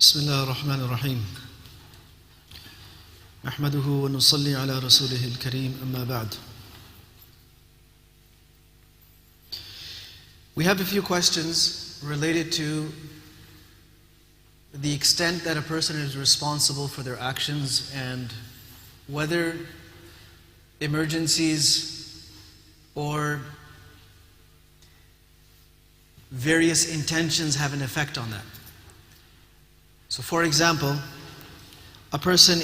بسم الله الرحمن الرحيم نحمده ونصلي على رسوله الكريم أما بعد. We have a few questions related to the extent that a person is responsible for their actions and whether emergencies or various intentions have an effect on that. So for example, a person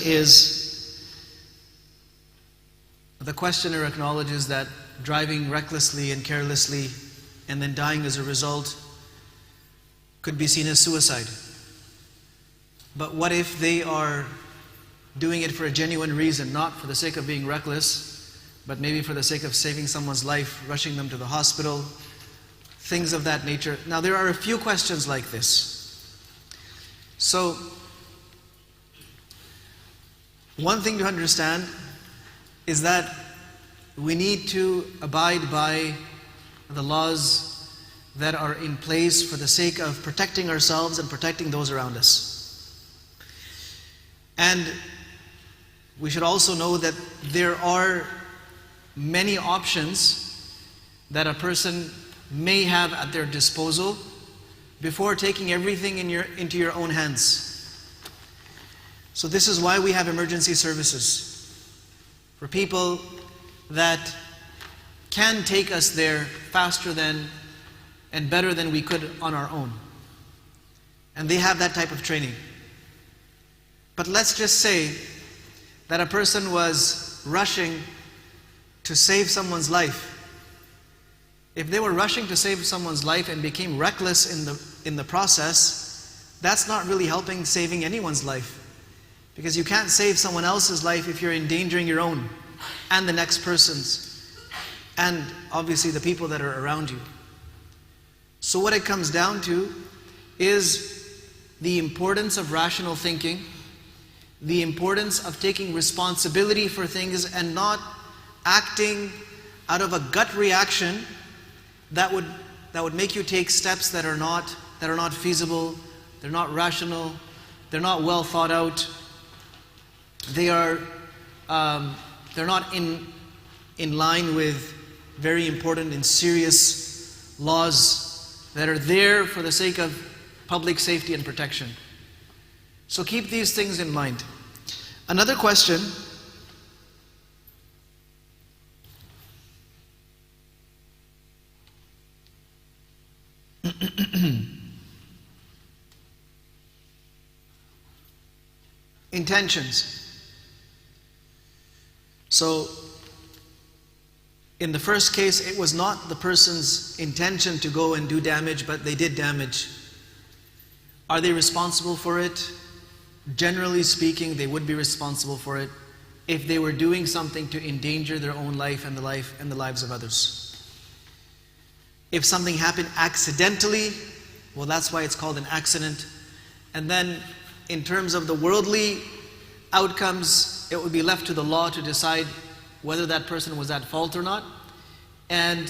the questioner acknowledges that driving recklessly and carelessly and then dying as a result could be seen as suicide. But what if they are doing it for a genuine reason, not for the sake of being reckless, but maybe for the sake of saving someone's life, rushing them to the hospital, things of that nature. Now there are a few questions like this. So, one thing to understand is that we need to abide by the laws that are in place for the sake of protecting ourselves and protecting those around us. And we should also know that there are many options that a person may have at their disposal before taking everything into your own hands. So this is why we have emergency services, for people that can take us there faster than and better than we could on our own. And they have that type of training. But let's just say that a person was rushing to save someone's life. If they were rushing to save someone's life and became reckless in the process, that's not really helping saving anyone's life. Because you can't save someone else's life if you're endangering your own and the next person's, and obviously the people that are around you. So what it comes down to is the importance of rational thinking, the importance of taking responsibility for things and not acting out of a gut reaction that would make you take steps that are not feasible, they're not rational, they're not well thought out, they're not in line with very important and serious laws that are there for the sake of public safety and protection. So keep these things in mind. Another question intentions. So, in the first case, it was not the person's intention to go and do damage, but they did damage. Are they responsible for it? Generally speaking, they would be responsible for it if they were doing something to endanger their own life and the lives of others. If something happened accidentally, well, that's why it's called an accident. And then, in terms of the worldly outcomes, it would be left to the law to decide whether that person was at fault or not. And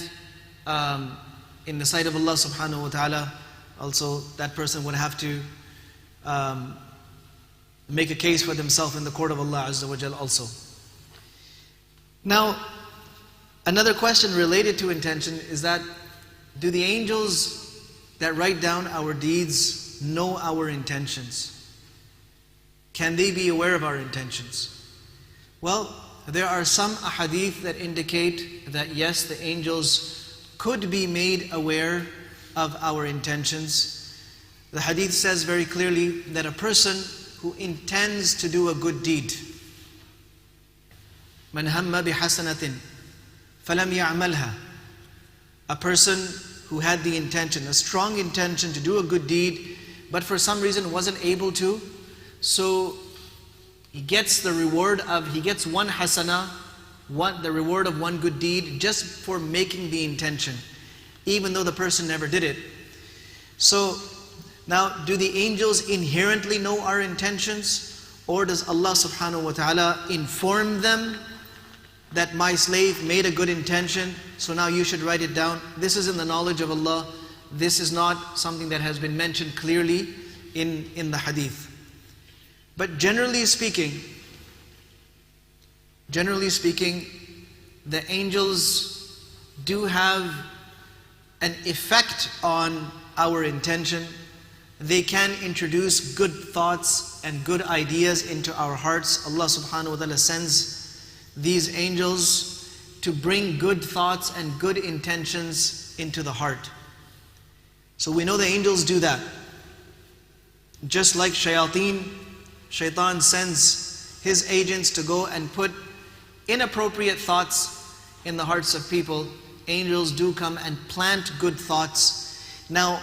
in the sight of Allah subhanahu wa ta'ala, also that person would have to make a case for themselves in the court of Allah Azza wa Jal also. Now, another question related to intention is that, do the angels that write down our deeds know our intentions? Can they be aware of our intentions? Well, there are some ahadith that indicate that yes, the angels could be made aware of our intentions. The hadith says very clearly that a person who intends to do a good deed, man hamma bihasanatin falam ya'malha, a person who had the intention, a strong intention to do a good deed, but for some reason wasn't able to, so he gets one hasana, the reward of one good deed, just for making the intention, even though the person never did it. So, now, do the angels inherently know our intentions, or does Allah subhanahu wa ta'ala inform them that my slave made a good intention, so now you should write it down? This is in the knowledge of Allah. This is not something that has been mentioned clearly in the hadith. But generally speaking, the angels do have an effect on our intention. They can introduce good thoughts and good ideas into our hearts. Allah subhanahu wa ta'ala sends these angels to bring good thoughts and good intentions into the heart. So we know the angels do that. Just like shaitan sends his agents to go and put inappropriate thoughts in the hearts of people, angels do come and plant good thoughts. Now,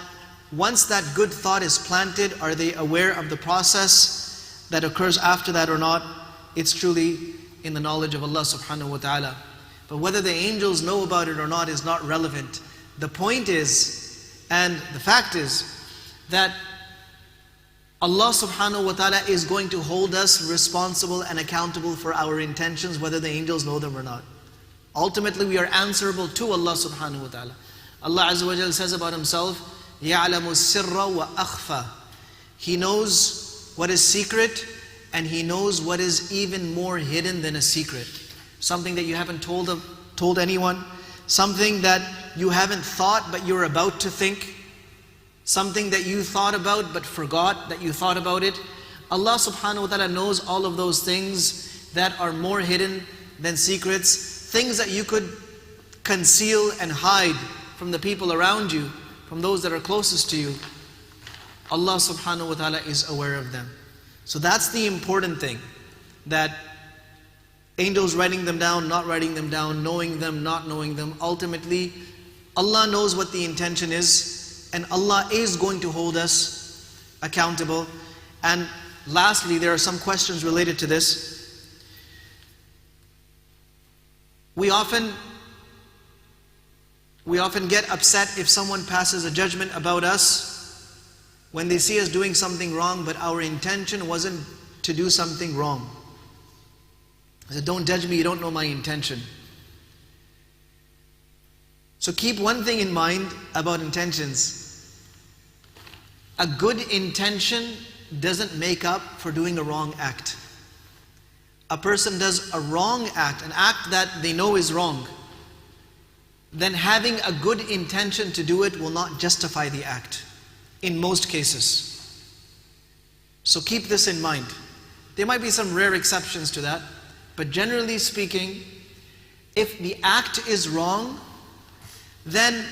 once that good thought is planted, are they aware of the process that occurs after that or not? It's truly in the knowledge of Allah subhanahu wa ta'ala. But whether the angels know about it or not is not relevant. The point is, and the fact is, that Allah subhanahu wa ta'ala is going to hold us responsible and accountable for our intentions, whether the angels know them or not. Ultimately, we are answerable to Allah subhanahu wa ta'ala. Allah Azza wa Jalla says about Himself, يَعْلَمُ السِّرَّ وَأَخْفَى. He knows what is secret, and He knows what is even more hidden than a secret. Something that you haven't told anyone, something that you haven't thought but you're about to think, something that you thought about but forgot that you thought about it. Allah subhanahu wa ta'ala knows all of those things that are more hidden than secrets, things that you could conceal and hide from the people around you, from those that are closest to you. Allah subhanahu wa ta'ala is aware of them. So that's the important thing, that angels writing them down, not writing them down, knowing them, not knowing them, ultimately Allah knows what the intention is, and Allah is going to hold us accountable. And lastly, there are some questions related to this. We often get upset if someone passes a judgment about us when they see us doing something wrong, but our intention wasn't to do something wrong. I said, don't judge me, you don't know my intention. So keep one thing in mind about intentions. A good intention doesn't make up for doing a wrong act. A person does a wrong act, an act that they know is wrong, then having a good intention to do it will not justify the act, in most cases. So keep this in mind. There might be some rare exceptions to that, but generally speaking, if the act is wrong, then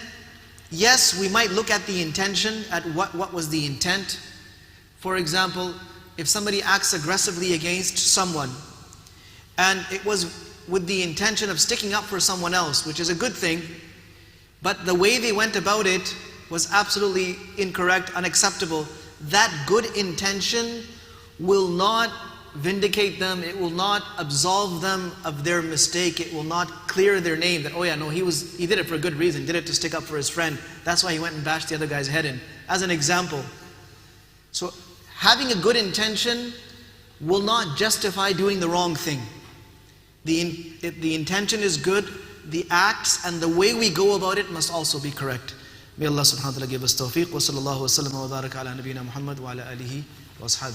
yes, we might look at the intention, at what was the intent. For example, if somebody acts aggressively against someone, and it was with the intention of sticking up for someone else, which is a good thing, but the way they went about it was absolutely incorrect, unacceptable, that good intention will not vindicate them, it will not absolve them of their mistake, it will not clear their name that, oh yeah, no, he did it for a good reason, he did it to stick up for his friend, that's why he went and bashed the other guy's head in, as an example. So having a good intention will not justify doing the wrong thing. If the intention is good, the acts and the way we go about it must also be correct. May Allah subhanahu wa ta'ala give us tawfiq. Wa sallallahu wa sallam wa baraka ala nabiyyina Muhammad wa ala alihi wa ashabihi.